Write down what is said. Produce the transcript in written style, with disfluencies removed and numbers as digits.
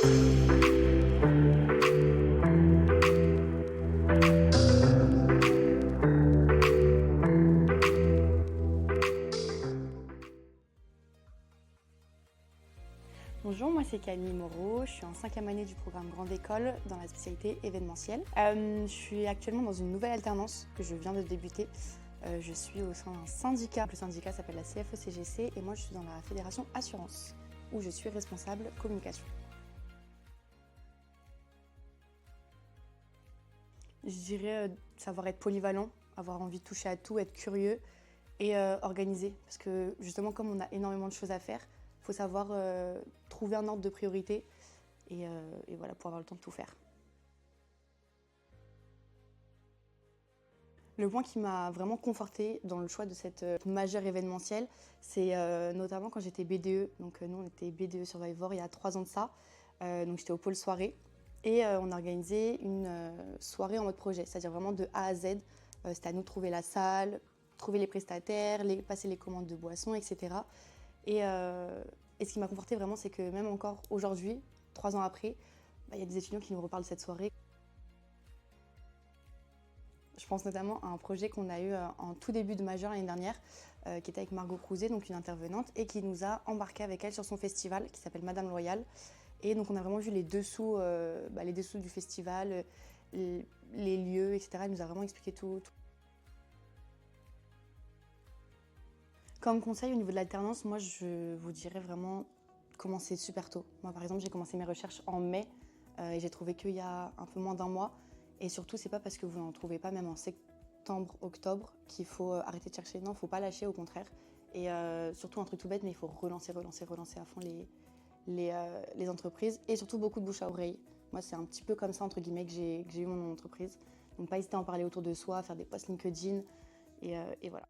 Bonjour, moi c'est Camille Moreau, je suis en 5e année du programme Grande École dans la spécialité événementielle. Je suis actuellement dans une nouvelle alternance que je viens de débuter. Je suis au sein d'un syndicat. Le syndicat s'appelle la CFE-CGC et moi je suis dans la fédération Assurance où je suis responsable communication. Je dirais savoir être polyvalent, avoir envie de toucher à tout, être curieux et organisé. Parce que justement comme on a énormément de choses à faire, il faut savoir trouver un ordre de priorité et voilà, pour avoir le temps de tout faire. Le point qui m'a vraiment confortée dans le choix de cette majeure événementielle, c'est notamment quand j'étais BDE. Donc nous, on était BDE Survivor il y a 3 ans de ça. Donc j'étais au pôle soirée et on a organisé une soirée en mode projet, c'est-à-dire vraiment de A à Z. C'était à nous de trouver la salle, trouver les prestataires, passer les commandes de boissons, etc. Et ce qui m'a confortée vraiment, c'est que même encore aujourd'hui, 3 ans après, il y a des étudiants qui nous reparlent de cette soirée. Je pense notamment à un projet qu'on a eu en tout début de majeur l'année dernière, qui était avec Margot Crouzet, donc une intervenante, et qui nous a embarqués avec elle sur son festival qui s'appelle Madame Loyal. Et donc on a vraiment vu les dessous du festival, les lieux, etc. Elle nous a vraiment expliqué tout. Comme conseil au niveau de l'alternance, moi je vous dirais vraiment commencer super tôt. Moi par exemple j'ai commencé mes recherches en mai et j'ai trouvé qu'il y a un peu moins d'un mois. Et surtout c'est pas parce que vous n'en trouvez pas même en septembre, octobre qu'il faut arrêter de chercher. Non, il faut pas lâcher, au contraire. Et surtout un truc tout bête, mais il faut relancer à fond les entreprises et surtout beaucoup de bouche à oreille. Moi c'est un petit peu comme ça entre guillemets que j'ai eu mon entreprise. Donc pas hésiter à en parler autour de soi, faire des posts LinkedIn et voilà.